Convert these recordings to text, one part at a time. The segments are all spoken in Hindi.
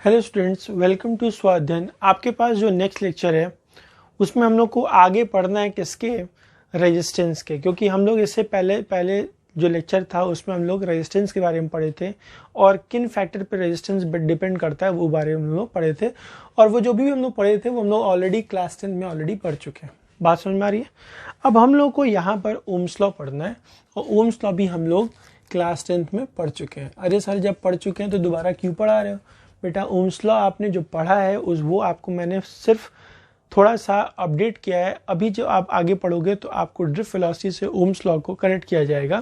Hello students, welcome to Swadhyayan. आपके पास जो नेक्स्ट लेक्चर है उसमें हम लोग को आगे पढ़ना है किसके, रेजिस्टेंस के। क्योंकि हम लोग इससे पहले जो लेक्चर था उसमें हम लोग रेजिस्टेंस के बारे में पढ़े थे और किन फैक्टर पे रेजिस्टेंस डिपेंड करता है वो बारे में हम लोग पढ़े थे। और वो जो भी हम लोग पढ़े थे वो हम लोग ऑलरेडी क्लास 10 में ऑलरेडी पढ़ चुके हैं। बात समझ में आ रही है? अब हम लोग को यहाँ पर ओम्स लॉ पढ़ना है और ओम्स लॉ भी हम लोग क्लास 10 में पढ़ चुके हैं। अरे सर, जब पढ़ चुके हैं तो दोबारा क्यों पढ़ा रहे हो? बेटा, ओम्स लॉ आपने जो पढ़ा है वो आपको मैंने सिर्फ थोड़ा सा अपडेट किया है। अभी जो आप आगे पढ़ोगे तो आपको ड्रिफ्ट वेलोसिटी से ओम्स लॉ को कनेक्ट किया जाएगा,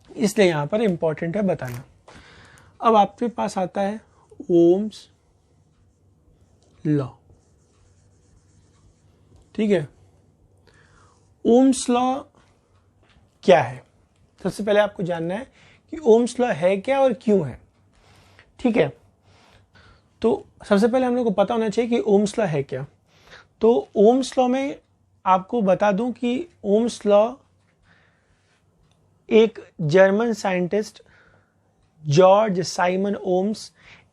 इसलिए यहाँ पर इंपॉर्टेंट है बताना। अब आपके पास आता है ओम्स लॉ। ठीक है, ओम्स लॉ क्या है? सबसे पहले आपको जानना है कि ओम्स लॉ है क्या और क्यों है। ठीक है, तो सबसे पहले हम लोग को पता होना चाहिए कि ओम्स लॉ है क्या। तो ओम्स लॉ में आपको बता दूं कि ओम्स लॉ एक German scientist George Simon Ohms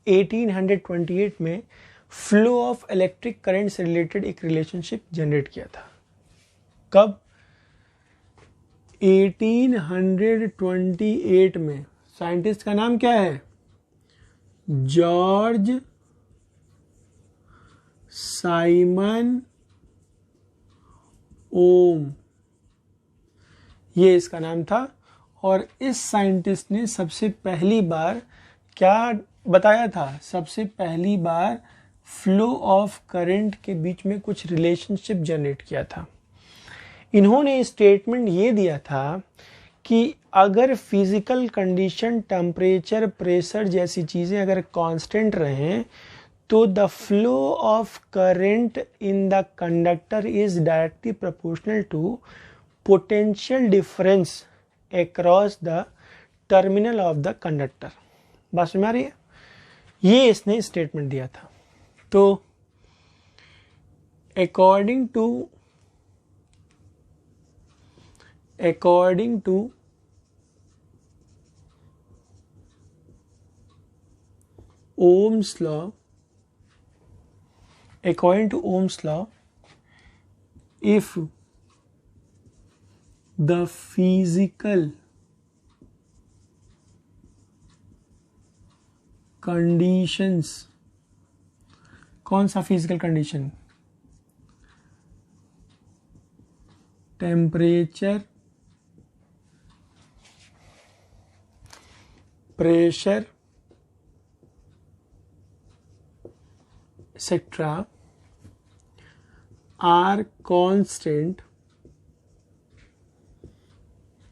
1828 में फ्लो ऑफ इलेक्ट्रिक करंट से रिलेटेड एक रिलेशनशिप जनरेट किया था। कब? 1828 में। साइंटिस्ट का नाम क्या है? जॉर्ज साइमन ओम, ये इसका नाम था। और इस साइंटिस्ट ने सबसे पहली बार क्या बताया था? सबसे पहली बार फ्लो ऑफ करंट के बीच में कुछ रिलेशनशिप जनरेट किया था। इन्होंने स्टेटमेंट ये दिया था कि अगर फिजिकल कंडीशन, टेम्परेचर, प्रेशर जैसी चीजें अगर कांस्टेंट रहें तो the flow of current in the conductor is directly proportional to potential difference across the terminal of the conductor. बात समझ में आ रही है? ये इसने स्टेटमेंट दिया था। तो according to Ohm's law, if the physical conditions, कौन सा physical condition? Temperature, pressure etc. are constant।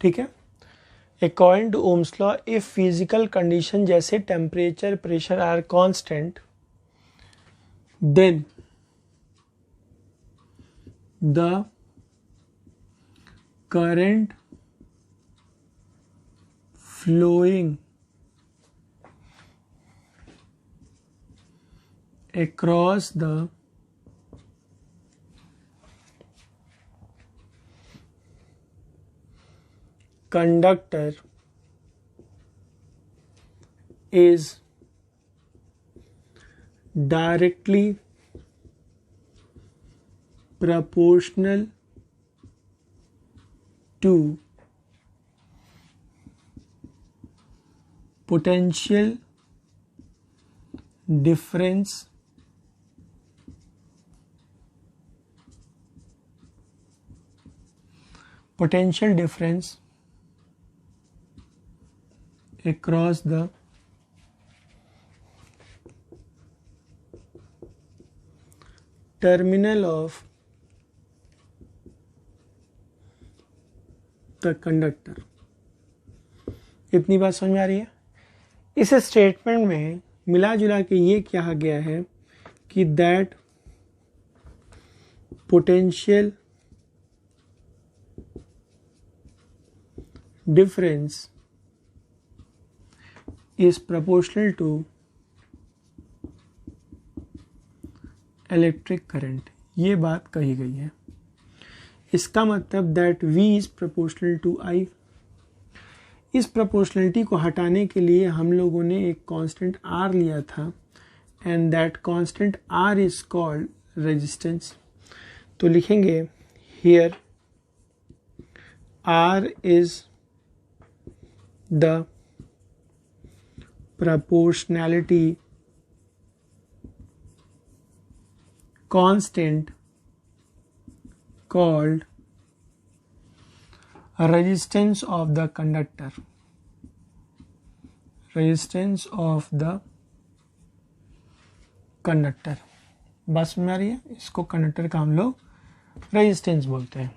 ठीक है, according to Ohm's law if physical condition जैसे temperature, pressure are constant, then the current flowing across the conductor is directly proportional to potential difference across the terminal of the conductor। इतनी बात समझ में आ रही है? इस स्टेटमेंट में मिला जुला के ये कहा गया है कि that potential difference is proportional to electric current। ये बात कही गई है। इसका मतलब that V is proportional to I। इस प्रोपोर्शनलिटी को हटाने के लिए हम लोगों ने एक कांस्टेंट R लिया था and that constant R is called resistance. तो लिखेंगे here R is the proportionality constant called resistance of the conductor. Resistance of the conductor. बात समझ में आ रही है? इसको कंडक्टर का हम लोग रेजिस्टेंस बोलते हैं.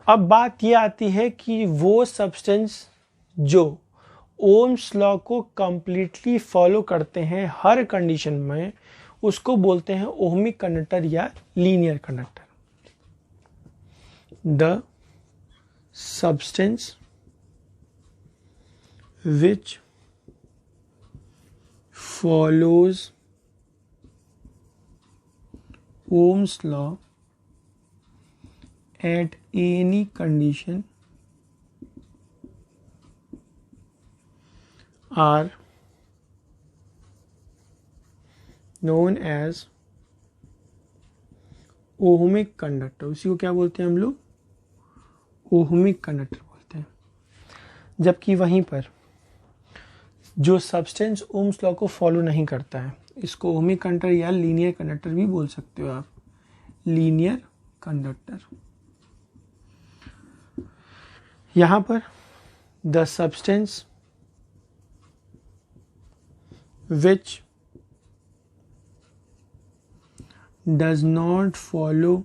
अब बात ये आती है कि वो सब्सटेंस जो ओम्स लॉ को कंप्लीटली फॉलो करते हैं हर कंडीशन में, उसको बोलते हैं ओहमिक कंडक्टर या linear conductor. The substance which follows Ohm's law at any condition are known as ohmic conductor. उसी को क्या बोलते हैं हम लोग? ओहमिक कंडक्टर बोलते हैं. जबकि वहीं पर जो सब्सटेंस ओम्स लॉ को फॉलो नहीं करता है, इसको ओहमिक कंडक्टर या लीनियर कंडक्टर भी बोल सकते हो आप. Linear conductor. यहां पर the substance which does not follow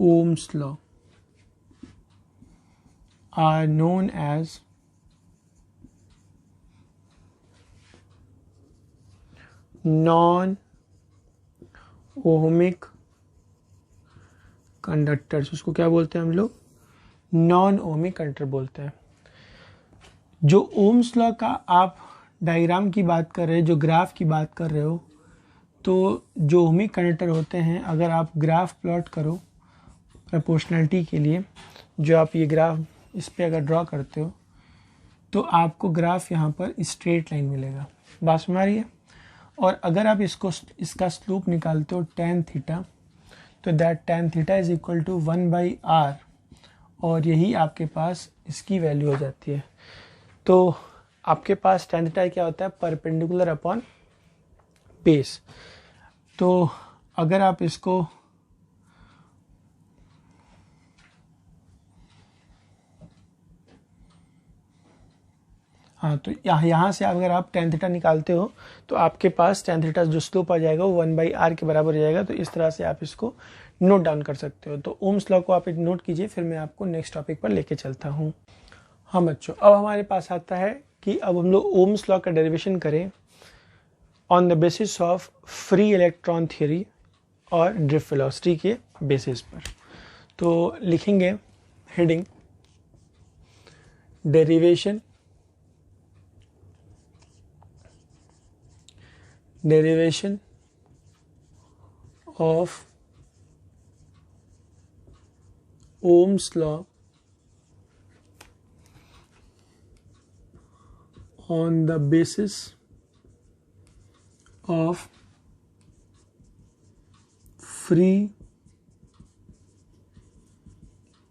Ohm's law are known as non-ohmic conductors. उसको क्या बोलते हैं हम लोग? नॉन ओमिक कंडक्टर बोलते हैं. जो ओम्स लॉ का आप डायग्राम की बात कर रहे हो, जो ग्राफ की बात कर रहे हो, तो जो ओमिक कंडक्टर होते हैं, अगर आप ग्राफ प्लॉट करो प्रोपोर्शनलिटी के लिए, जो आप ये ग्राफ इस पे अगर ड्रॉ करते हो तो आपको ग्राफ यहाँ पर स्ट्रेट लाइन मिलेगा. बात समझ आ रही है? और अगर आप इसका स्लोप निकालते हो tan थीटा, तो that tan theta is equal to 1/r, और यही आपके पास इसकी वैल्यू हो जाती है. तो आपके पास tan थीटा क्या होता है? Perpendicular upon base. तो अगर आप इसको हाँ, तो यहाँ से अगर आप tan थीटा निकालते हो तो आपके पास tan थीटा जो स्लोप आ जाएगा वो 1/r के बराबर हो जाएगा. तो इस तरह से आप इसको नोट डाउन कर सकते हो. तो ओम्स लॉ को आप नोट कीजिए, फिर मैं आपको नेक्स्ट टॉपिक पर लेके चलता हूँ. हाँ बच्चों, अब हमारे पास आता है कि अब हम लोग ओम्स लॉ का डेरिवेशन करें on the basis of free electron theory और ड्रिफ्ट वेलोसिटी के बेसिस पर. तो लिखेंगे heading derivation of Ohm's law on the basis of free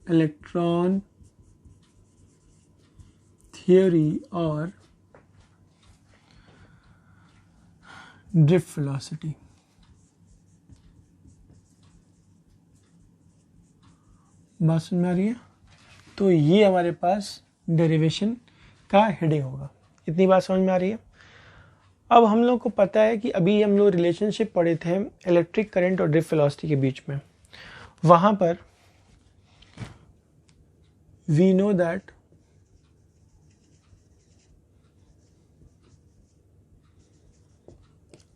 electron theory or drift velocity. बात समझ में आ रही है? तो ये हमारे पास डेरिवेशन का हेडिंग होगा. इतनी बात समझ में आ रही है? अब हम लोग को पता है कि अभी हम लोग रिलेशनशिप पढ़े थे इलेक्ट्रिक करंट और ड्रिफ्ट वेलोसिटी के बीच में. वहां पर we know that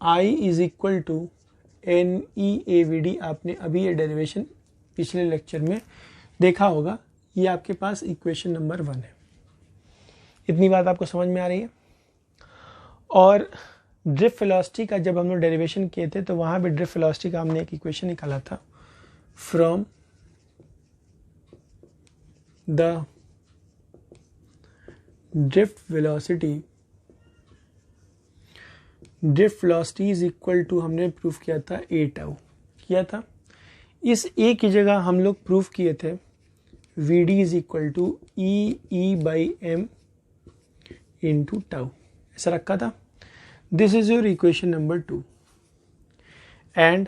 I is equal to NeAVD. आपने अभी ये डेरिवेशन पिछले लेक्चर में देखा होगा. ये आपके पास इक्वेशन नंबर 1 है. इतनी बात आपको समझ में आ रही है? और ड्रिफ्ट वेलोसिटी का जब हम लोग डेरिवेशन किए थे तो वहाँ भी ड्रिफ्ट वेलोसिटी का हमने एक इक्वेशन निकाला था from the drift velocity drift velocity is equal to, हमने प्रूफ किया था ए टाउ किया था। इस ए की जगह हम लोग प्रूफ किए थे v D is equal to e by m into tau, ऐसा रखा था। This is your equation number 2। And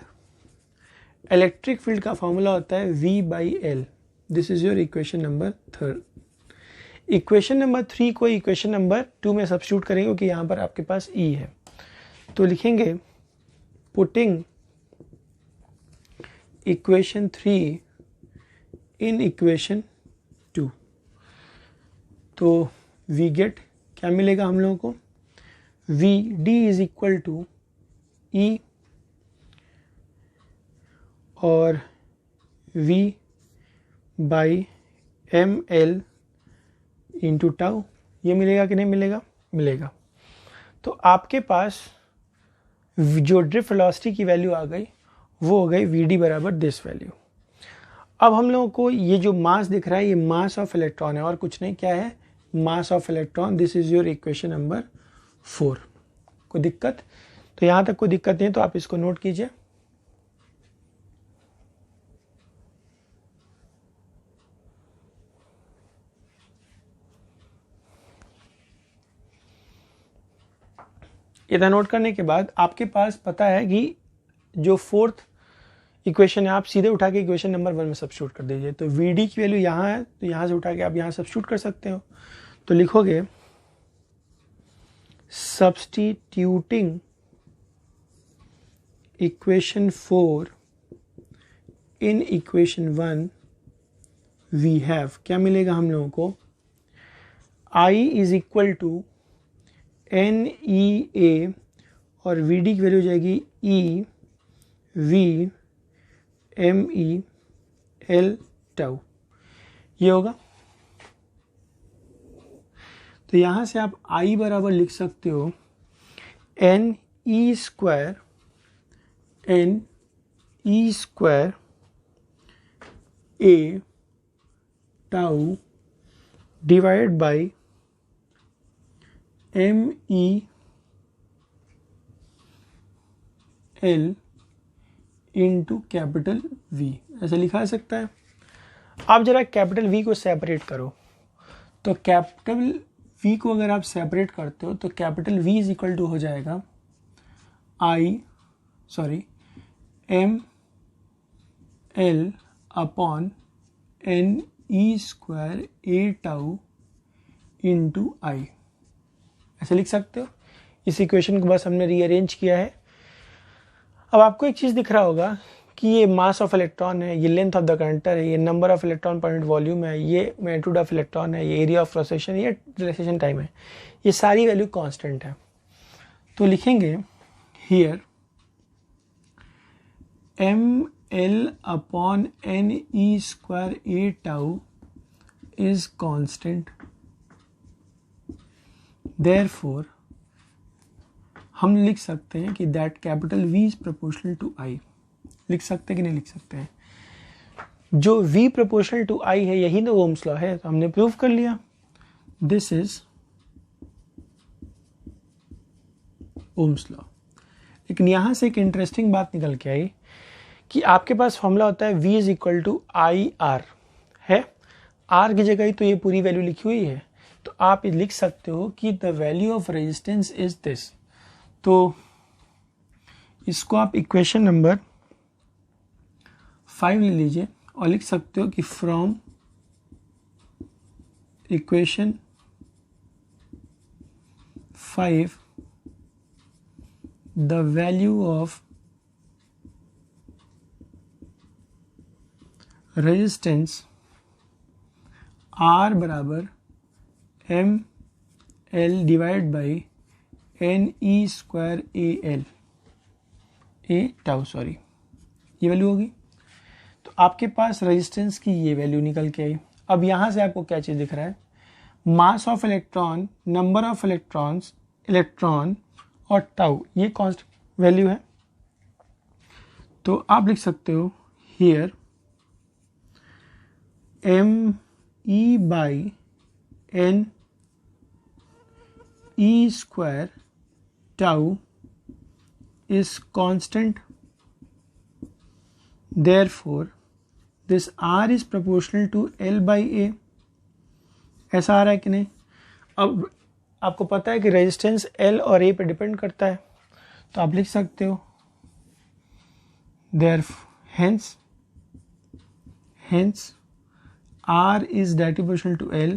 electric field का फॉर्मूला होता है V by L. This is your equation number 3। Equation number 3 को इक्वेशन नंबर 2 में सब्स्टिट्यूट करेंगे क्योंकि यहाँ पर आपके पास E है, तो लिखेंगे पुटिंग इक्वेशन 3 इन इक्वेशन 2, तो वी गेट क्या मिलेगा हम लोगों को, V D is equal to E और v by M L into tau, ये मिलेगा कि नहीं मिलेगा, मिलेगा। तो आपके पास जो ड्रिफ्ट वेलोसिटी की वैल्यू आ गई वो हो गई वी डी बराबर दिस वैल्यू। अब हम लोगों को ये जो मास दिख रहा है ये मास ऑफ इलेक्ट्रॉन है और कुछ नहीं, क्या है, mass of electron. This is your equation number 4। कोई दिक्कत, तो यहाँ तक कोई दिक्कत नहीं, तो आप इसको नोट कीजिए। इतना नोट करने के बाद आपके पास पता है कि जो 4th इक्वेशन है आप सीधे उठा के इक्वेशन नंबर 1 में सब्स्टिट्यूट कर दीजिए। तो वी डी की वैल्यू यहाँ है, तो यहाँ से उठा के आप यहाँ सब्स्टिट्यूट कर सकते हो। तो लिखोगे substituting equation 4 in equation 1 we have, क्या मिलेगा हम लोगों को, I is equal to N E A और वी डी की वैल्यू हो जाएगी ई वी एम ई एल टाउ, ये होगा। तो यहां से आप I बराबर लिख सकते हो n E square A tau divide by m E l into capital V, ऐसा लिखा जा सकता है। आप जरा कैपिटल V को सेपरेट करो, तो कैपिटल V को अगर आप सेपरेट करते हो तो capital V is equal to हो जाएगा M L upon N E square A tau into I, ऐसे लिख सकते हो। इस इक्वेशन को बस हमने रीअरेंज किया है। अब आपको एक चीज़ दिख रहा होगा कि ये मास ऑफ इलेक्ट्रॉन है, ये लेंथ ऑफ द कंडक्टर है, ये number of electron per unit volume है, ये मैग्नीट्यूड ऑफ इलेक्ट्रॉन है, ये एरिया ऑफ रोटेशन, ये रिलैक्सेशन टाइम है, ये सारी वैल्यू कांस्टेंट है। तो लिखेंगे here m L upon N E square A tau is constant, therefore हम लिख सकते हैं कि that capital V is proportional to I। लिख सकते हैं कि नहीं लिख सकते हैं, जो V प्रोपोर्शनल टू I है यही तो ओम्स लॉ है, तो हमने प्रूव कर लिया। This is Ohm's law. लेकिन यहां से एक इंटरेस्टिंग बात निकल के आई कि आपके पास फॉर्मूला होता है V is equal to I R है, R की जगह ही तो ये पूरी वैल्यू लिखी हुई है, तो आप ये लिख सकते हो कि the value of resistance is this. तो इसको आप इक्वेशन नंबर 5 ले लीजिए और लिख सकते हो कि from equation 5 the value of resistance R बराबर m l divide by n E square A tau, sorry ये वैल्यू होगी। तो आपके पास रेजिस्टेंस की ये वैल्यू निकल के आई। अब यहाँ से आपको क्या चीज़ दिख रहा है, mass of electron, number of electron और टाउ, ये कांस्टेंट वैल्यू है। तो आप लिख सकते हो here m e by n E square tau is constant, therefore this R is proportional to L by A। ऐसा आ रहा है कि नहीं? अब आपको पता है कि रेजिस्टेंस L और A पे डिपेंड करता है, तो आप लिख सकते हो hence R is directly proportional to L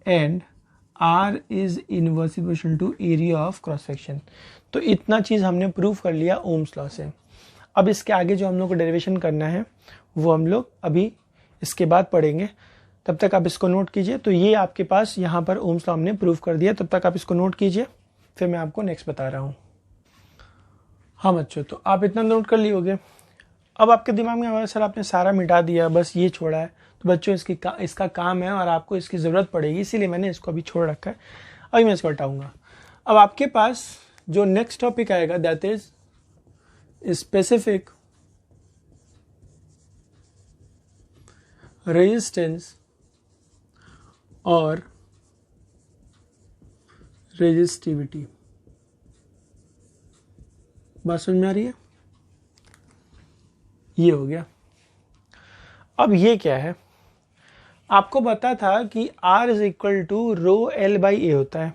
and R is inversely proportional to area of cross section। तो इतना चीज़ हमने प्रूव कर लिया ओम्स लॉ से। अब इसके आगे जो हम लोग को डेरिवेशन करना है वो हम लोग अभी इसके बाद पढ़ेंगे, तब तक आप इसको नोट कीजिए। तो ये आपके पास यहाँ पर ओम्स लॉ हमने प्रूव कर दिया, तब तक आप इसको नोट कीजिए, फिर मैं आपको नेक्स्ट बता रहा हूँ। हाँ बच्चों, तो आप इतना नोट कर लिए होगे। अब आपके दिमाग में हमारा सर आपने सारा मिटा दिया, बस ये छोड़ा है, तो बच्चों इसका काम है और आपको इसकी ज़रूरत पड़ेगी, इसीलिए मैंने इसको अभी छोड़ रखा है। अभी मैं इसको हटाऊँगा। अब आपके पास जो नेक्स्ट टॉपिक आएगा दैट इज स्पेसिफिक रेजिस्टेंस और रेजिस्टिविटी। बात समझ में आ रही है? ये हो गया। अब ये क्या है? आपको पता था कि R is equal to rho L by A होता है,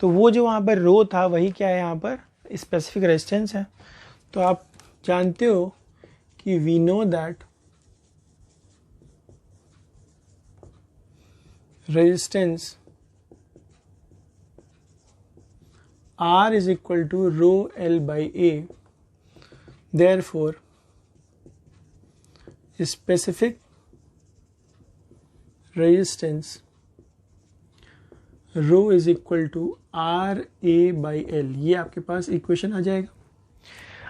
तो वो जो वहाँ पर रो था वही क्या है, यहाँ पर स्पेसिफिक रेजिस्टेंस है। तो आप जानते हो कि we know that resistance R is equal to rho L by A, therefore specific resistance rho is equal to R A by L। ये आपके पास इक्वेशन आ जाएगा।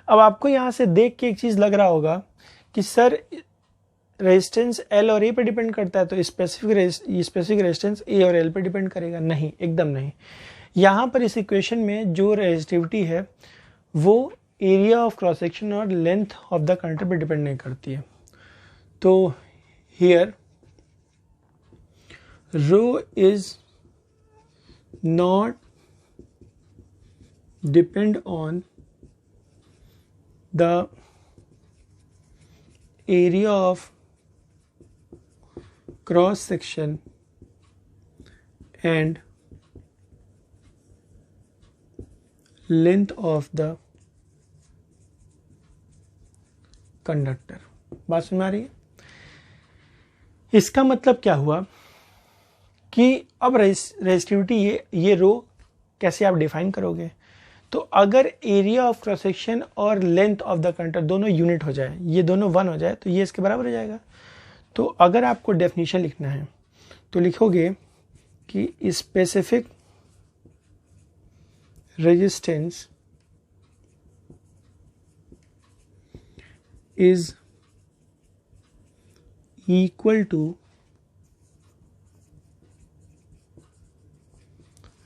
अब आपको यहाँ से देख के एक चीज़ लग रहा होगा कि सर रेजिस्टेंस L और A पे डिपेंड करता है, तो स्पेसिफिक रेजिस्टेंस A और L पे डिपेंड करेगा। नहीं, एकदम नहीं। यहाँ पर इस इक्वेशन में जो रेजिस्टिविटी है वो एरिया ऑफ क्रॉस सेक्शन और लेंथ ऑफ द कंडक्टर पे डिपेंड नहीं करती है। तो here rho is not depend on the area of cross section and length of the conductor. बात समझ में आ रही है? इसका मतलब क्या हुआ कि अब रेजिस्टिविटी ये रो कैसे आप डिफाइन करोगे? तो अगर एरिया ऑफ क्रॉस सेक्शन और लेंथ ऑफ द कंडक्टर दोनों यूनिट हो जाए, ये दोनों 1 हो जाए, तो ये इसके बराबर हो जाएगा। तो अगर आपको डेफिनेशन लिखना है तो लिखोगे कि specific resistance is equal to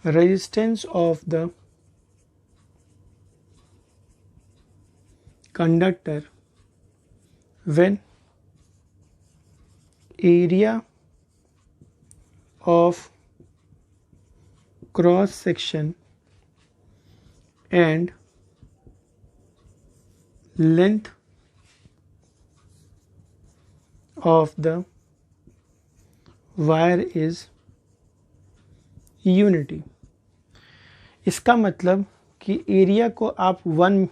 resistance of the conductor when area of cross section and length of the wire is unity। इसका मतलब कि एरिया को आप 1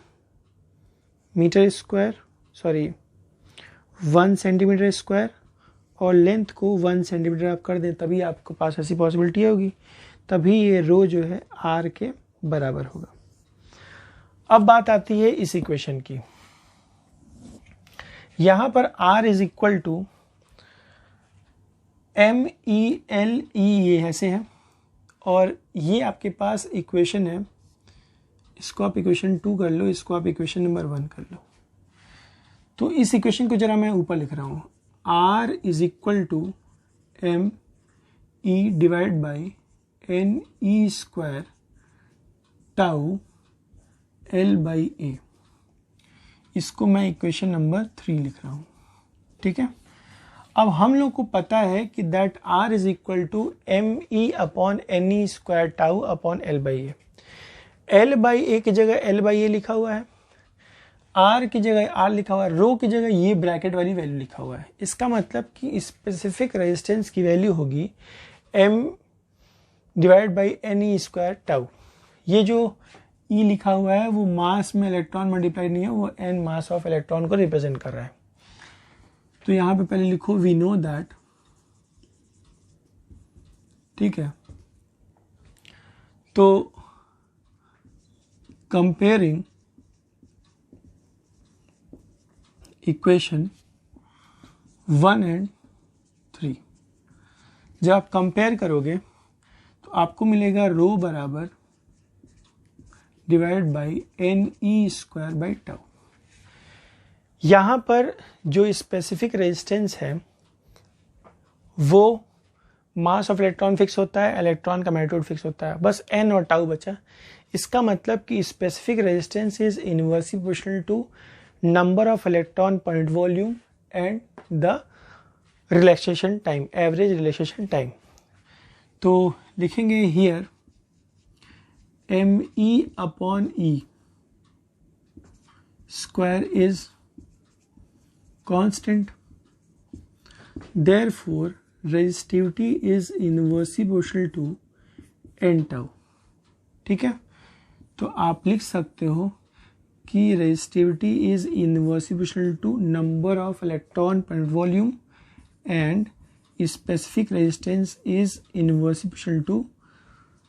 सेंटीमीटर स्क्वायर और लेंथ को 1 सेंटीमीटर आप कर दें, तभी आपके पास ऐसी पॉसिबिलिटी होगी, तभी ये रो जो है R के बराबर होगा। अब बात आती है इस इक्वेशन की। यहां पर R is equal to MELE ये ऐसे है, और ये आपके पास इक्वेशन है, इसको आप इक्वेशन 2 कर लो, इसको आप इक्वेशन नंबर 1 कर लो। तो इस इक्वेशन को जरा मैं ऊपर लिख रहा हूं, R is equal to ME divide by NE square tau L by A। इसको मैं इक्वेशन नंबर 3 लिख रहा हूं, ठीक है। अब हम लोग को पता है कि that R is equal to ME upon NE square tau upon L by A। L by A की जगह L बाई ए लिखा हुआ है, R की जगह R लिखा हुआ है, रो की जगह ये ब्रैकेट वाली वैल्यू लिखा हुआ है। इसका मतलब कि स्पेसिफिक रेजिस्टेंस की वैल्यू होगी M divide by n E square tau. ये जो E लिखा हुआ है वो मास में इलेक्ट्रॉन मल्टीप्लाई नहीं है, वो N मास ऑफ इलेक्ट्रॉन को रिप्रेजेंट कर रहा है। तो यहाँ पे पहले लिखो वी नो दैट, ठीक है। तो कंपेयरिंग इक्वेशन 1 एंड 3, जब आप कंपेयर करोगे तो आपको मिलेगा रो बराबर divide by n E square by tau. यहाँ पर जो स्पेसिफिक रेजिस्टेंस है वो मास ऑफ इलेक्ट्रॉन फिक्स होता है, इलेक्ट्रॉन का मैग्नीट्यूड फिक्स होता है, बस एन और टाउ बचा। इसका मतलब कि specific resistance is inversely proportional to number of electron per unit volume and the relaxation time, average relaxation time. तो लिखेंगे here m E upon e square is constant, therefore resistivity is inversely proportional to n tau। ठीक है, तो आप लिख सकते हो कि resistivity is inversely proportional to number of electron per volume and specific resistance is inversely proportional to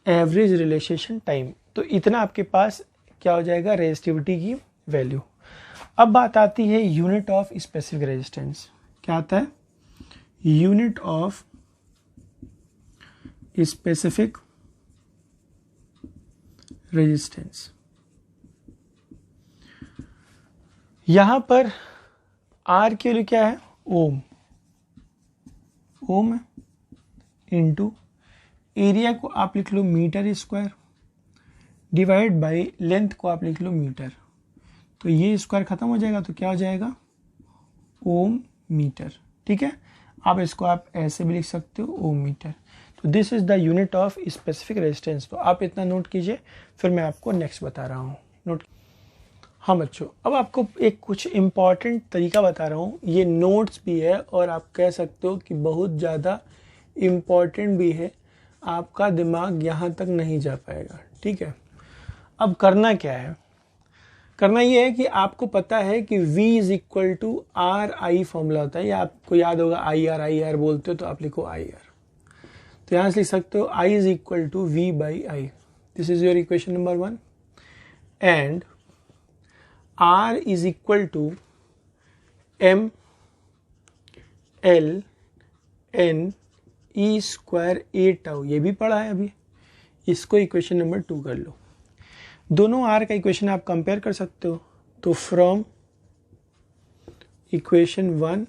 average relaxation time। तो इतना आपके पास क्या हो जाएगा, resistivity की वैल्यू। अब बात आती है यूनिट ऑफ स्पेसिफिक रेजिस्टेंस। क्या आता है, यूनिट ऑफ स्पेसिफिक रेजिस्टेंस। यहां पर आर की वैल्यू क्या है, ओम, ओम इंटू एरिया को आप लिख लो metre square divide by length को आप लिख लो मीटर। तो ये स्क्वायर खत्म हो जाएगा तो क्या हो जाएगा, ओम मीटर। ठीक है, आप इसको आप ऐसे भी लिख सकते हो, ओम मीटर। तो this is the unit of specific resistance. तो आप इतना नोट कीजिए, फिर मैं आपको नेक्स्ट बता रहा हूँ। नोट। हाँ बच्चों, अब आपको एक कुछ इम्पॉर्टेंट तरीका बता रहा हूँ। ये नोट्स भी है और आप कह सकते हो कि बहुत ज़्यादा इम्पॉर्टेंट भी है, आपका दिमाग यहाँ तक नहीं जा पाएगा। ठीक है, अब करना क्या है, करना ये है कि आपको पता है कि V is equal to R I formula होता है, या आपको याद होगा आई आर बोलते हो तो आप लिखो आई आर। तो यहाँ से लिख सकते हो I is equal to V by I. This is your equation number 1 and R is equal to M L N E square A tau. ये भी पढ़ा है अभी, इसको इक्वेशन नंबर 2 कर लो। दोनों आर का इक्वेशन आप कंपेयर कर सकते हो। तो फ्रॉम इक्वेशन 1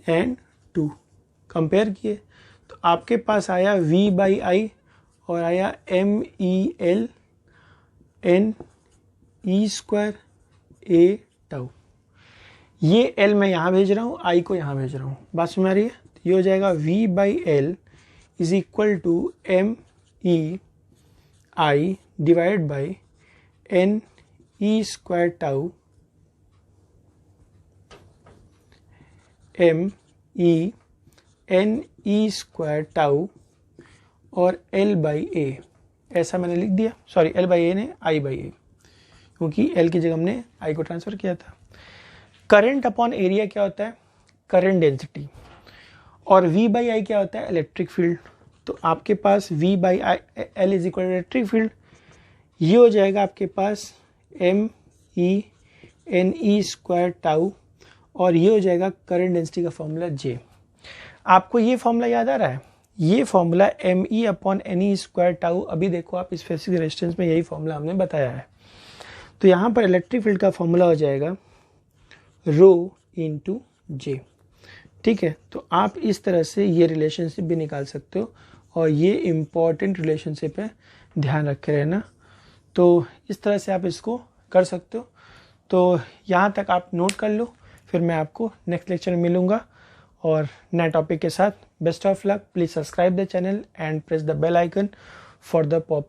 एंड 2 कंपेयर किए तो आपके पास आया V बाई आई और आया M E L N E square ए टाउ। ये L मैं यहाँ भेज रहा हूँ, I को यहाँ भेज रहा हूँ। बात समझ आ रही है? ये हो जाएगा V बाई L is equal to M E I divide by n E square tau m E N E square tau और एल बाई ए। ऐसा मैंने लिख दिया, सॉरी एल बाई ए ने आई बाई ए, क्योंकि एल की जगह हमने आई को ट्रांसफर किया था। करंट अपॉन एरिया क्या होता है, करंट डेंसिटी, और वी बाई आई क्या होता है, इलेक्ट्रिक फील्ड। तो आपके पास V by I L is equal electric field, ये हो जाएगा आपके पास M E N E square tau और ये हो जाएगा करंट डेंसिटी का फॉर्मूला जे। आपको ये फॉर्मूला याद आ रहा है, ये फॉर्मूला एम ई upon N E square tau. अभी देखो आप स्पेसिफिक रेजिस्टेंस में यही फॉर्मूला हमने बताया है। तो यहाँ पर इलेक्ट्रिक फील्ड का फॉर्मूला हो जाएगा रो इंटू जे। ठीक है, तो आप इस तरह से ये रिलेशनशिप भी निकाल सकते हो और ये इम्पॉर्टेंट रिलेशनशिप है, ध्यान रखे रहना। तो इस तरह से आप इसको कर सकते हो। तो यहाँ तक आप नोट कर लो, फिर मैं आपको नेक्स्ट लेक्चर में मिलूँगा और नए टॉपिक के साथ। Best of luck, please subscribe the channel and press the bell icon for the pop